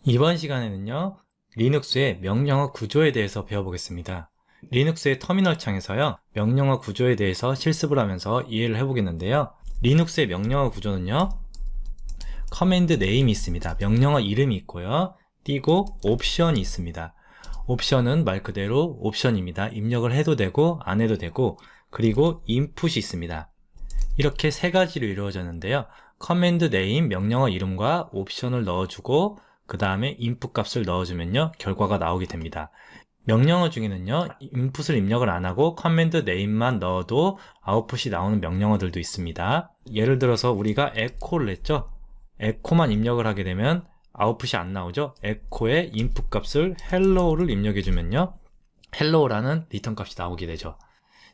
이번 시간에는요, 리눅스의 명령어 구조에 대해서 배워보겠습니다. 리눅스의 터미널 창에서요, 명령어 구조에 대해서 실습을 하면서 이해를 해보겠는데요. 리눅스의 명령어 구조는요, 커맨드 네임이 있습니다. 명령어 이름이 있고요, 띄고 옵션이 있습니다. 옵션은 말 그대로 옵션입니다. 입력을 해도 되고 안 해도 되고, 그리고 인풋이 있습니다. 이렇게 세 가지로 이루어졌는데요. 커맨드 네임, 명령어 이름과 옵션을 넣어주고 그 다음에 인풋 값을 넣어주면요, 결과가 나오게 됩니다. 명령어 중에는요, 인풋을 입력을 안 하고 커맨드 네임만 넣어도 아웃풋이 나오는 명령어들도 있습니다. 예를 들어서 우리가 에코를 했죠. 에코만 입력을 하게 되면 아웃풋이 안 나오죠. 에코의 인풋 값을 hello를 입력해 주면요, hello라는 리턴 값이 나오게 되죠.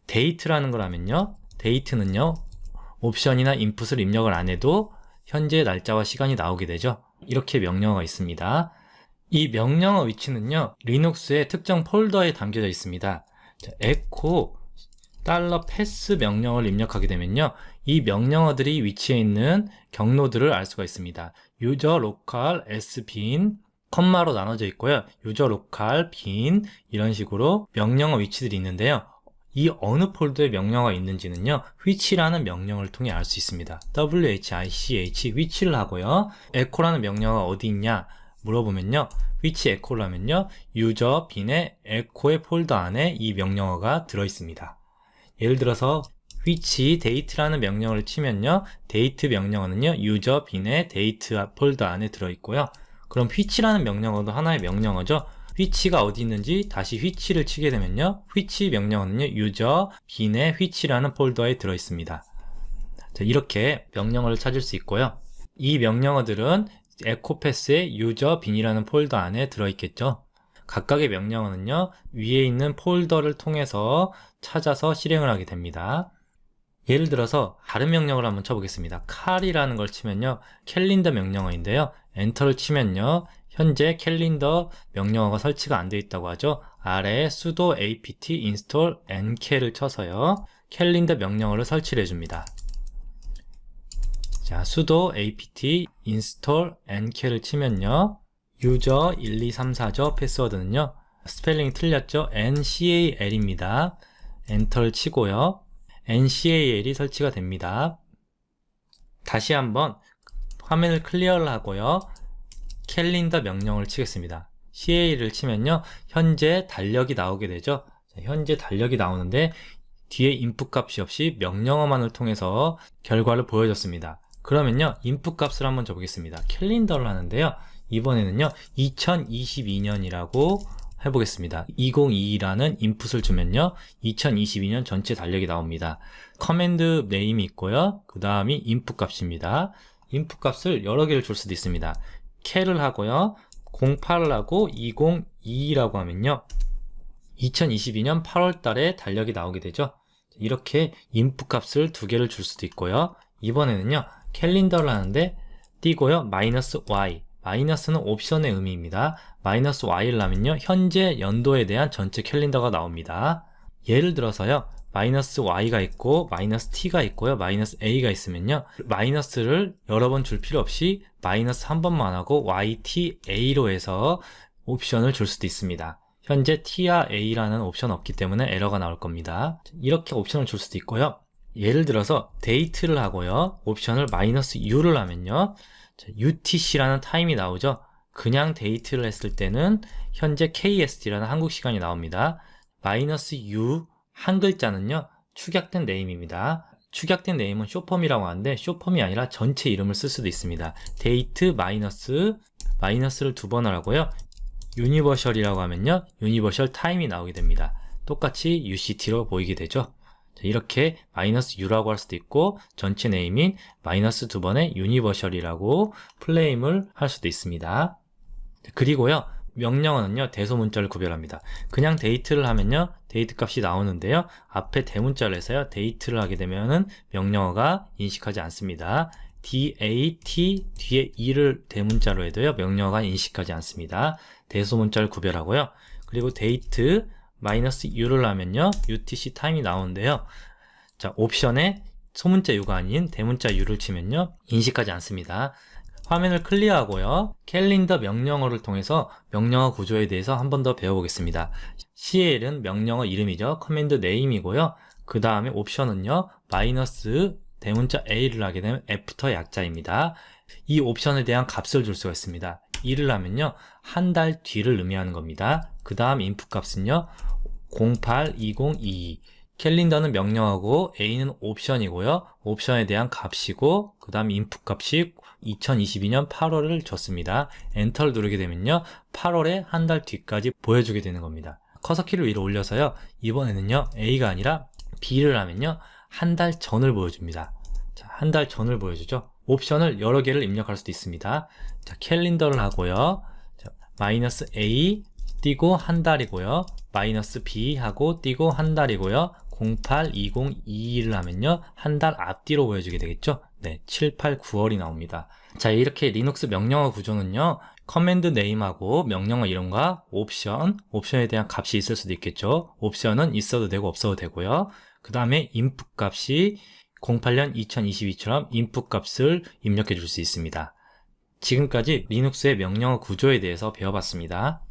데이트라는 걸 하면요, 데이트는요, 옵션이나 인풋을 입력을 안 해도 현재 날짜와 시간이 나오게 되죠. 이렇게 명령어가 있습니다. 이 명령어 위치는요, 리눅스의 특정 폴더에 담겨져 있습니다. echo $pass 명령어를 입력하게 되면요, 이 명령어들이 위치해 있는 경로들을 알 수가 있습니다. user local s bin 컴마로 나눠져 있고요, user local bin 이런 식으로 명령어 위치들이 있는데요. 이 어느 폴더에 명령어가 있는지는요, which라는 명령어를 통해 알 수 있습니다. which, which를 하고요, echo라는 명령어가 어디 있냐 물어보면요, which echo를 하면요, user bin의 echo의 폴더 안에 이 명령어가 들어있습니다. 예를 들어서 which date라는 명령어를 치면요, date 명령어는요, user bin의 date 폴더 안에 들어있고요. 그럼 which라는 명령어도 하나의 명령어죠. which가 어디 있는지 다시 which를 치게 되면요, which 명령어는요, user bin의 which라는 폴더에 들어 있습니다. 자, 이렇게 명령어를 찾을 수 있고요. 이 명령어들은 echopass의 user bin이라는 폴더 안에 들어 있겠죠. 각각의 명령어는요, 위에 있는 폴더를 통해서 찾아서 실행을 하게 됩니다. 예를 들어서 다른 명령어를 한번 쳐보겠습니다. 칼이라는 걸 치면요, 캘린더 명령어인데요, 엔터를 치면요, 현재 캘린더 명령어가 설치가 안 되어 있다고 하죠. 아래에 sudo apt install nk를 쳐서요, 캘린더 명령어를 설치를 해줍니다. 자, sudo apt install nk를 치면요, user 1234죠. 패스워드는요, 스펠링이 틀렸죠. ncal입니다. 엔터를 치고요, ncal이 설치가 됩니다. 다시 한번 화면을 클리어를 하고요, 캘린더 명령을 치겠습니다. cal을 치면요, 현재 달력이 나오게 되죠. 현재 달력이 나오는데 뒤에 인풋 값이 없이 명령어만을 통해서 결과를 보여줬습니다. 그러면요, 인풋 값을 한번 줘보겠습니다. 캘린더를 하는데요, 이번에는요, 2022년이라고 해보겠습니다. 2022라는 인풋을 주면요, 2022년 전체 달력이 나옵니다. 커맨드 네임이 있고요, 그 다음이 인풋 값입니다. 인풋 값을 여러 개를 줄 수도 있습니다. 캘을 하고요, 08을 하고 2022라고 하면요, 2022년 8월 달에 달력이 나오게 되죠. 이렇게 인풋 값을 두 개를 줄 수도 있고요. 이번에는요, 캘린더를 하는데 띄고요, -y, 마이너스는 옵션의 의미입니다. -y를 하면요, 현재 연도에 대한 전체 캘린더가 나옵니다. 예를 들어서요, -y가 있고 -t가 있고요, -a가 있으면요, 마이너스를 여러 번 줄 필요 없이 마이너스 한 번만 하고 yta로 해서 옵션을 줄 수도 있습니다. 현재 t와 a라는 옵션 없기 때문에 에러가 나올 겁니다. 이렇게 옵션을 줄 수도 있고요. 예를 들어서 date를 하고요, 옵션을 -u를 하면요, UTC라는 타임이 나오죠. 그냥 데이트를 했을 때는 현재 KST라는 한국 시간이 나옵니다. -U 한 글자는요, 축약된 네임입니다. 축약된 네임은 쇼펌이라고 하는데 쇼펌이 아니라 전체 이름을 쓸 수도 있습니다. 데이트 마이너스를 두 번 하고요, 유니버셜이라고 하면요, 유니버셜 타임이 나오게 됩니다. 똑같이 UCT로 보이게 되죠. 이렇게 -u라고 할 수도 있고, 전체 네임인 마이너스 두 번의 유니버셜이라고 플레임을 할 수도 있습니다. 그리고요, 명령어는요, 대소문자를 구별합니다. 그냥 데이트를 하면요, 데이트 값이 나오는데요, 앞에 대문자를 해서요, 데이트를 하게 되면은 명령어가 인식하지 않습니다. DAT 뒤에 E를 대문자로 해도요, 명령어가 인식하지 않습니다. 대소문자를 구별하고요. 그리고 데이트 -u를 하면요, UTC 타임이 나오는데요, 자, 옵션에 소문자 u가 아닌 대문자 u를 치면요, 인식하지 않습니다. 화면을 클리어하고요. 캘린더 명령어를 통해서 명령어 구조에 대해서 한 번 더 배워보겠습니다. CL은 명령어 이름이죠. 커맨드 네임이고요. 그 다음에 옵션은요. 마이너스 대문자 A를 하게 되면 애프터 약자입니다. 이 옵션에 대한 값을 줄 수가 있습니다. 2를 하면요. 한 달 뒤를 의미하는 겁니다. 그 다음 인풋 값은요. 082022. 캘린더는 명령어고 A는 옵션이고요. 옵션에 대한 값이고 그 다음 인풋 값이 2022년 8월을 줬습니다. 엔터를 누르게 되면요. 8월에 한 달 뒤까지 보여주게 되는 겁니다. 커서 키를 위로 올려서요. 이번에는요. A가 아니라 B를 하면요. 한 달 전을 보여줍니다. 자, 한 달 전을 보여주죠. 옵션을 여러 개를 입력할 수도 있습니다. 자, 캘린더를 하고요. 자, 마이너스 A 띄고 한 달이고요. 마이너스 B 하고 띄고 한 달이고요. 082022를 하면요. 한 달 앞뒤로 보여주게 되겠죠. 네, 7, 8, 9월이 나옵니다. 자, 이렇게 리눅스 명령어 구조는요. 커맨드 네임하고 명령어 이름과 옵션에 대한 값이 있을 수도 있겠죠. 옵션은 있어도 되고 없어도 되고요. 그 다음에 인풋 값이 08년 2022처럼 인풋 값을 입력해 줄 수 있습니다. 지금까지 리눅스의 명령어 구조에 대해서 배워봤습니다.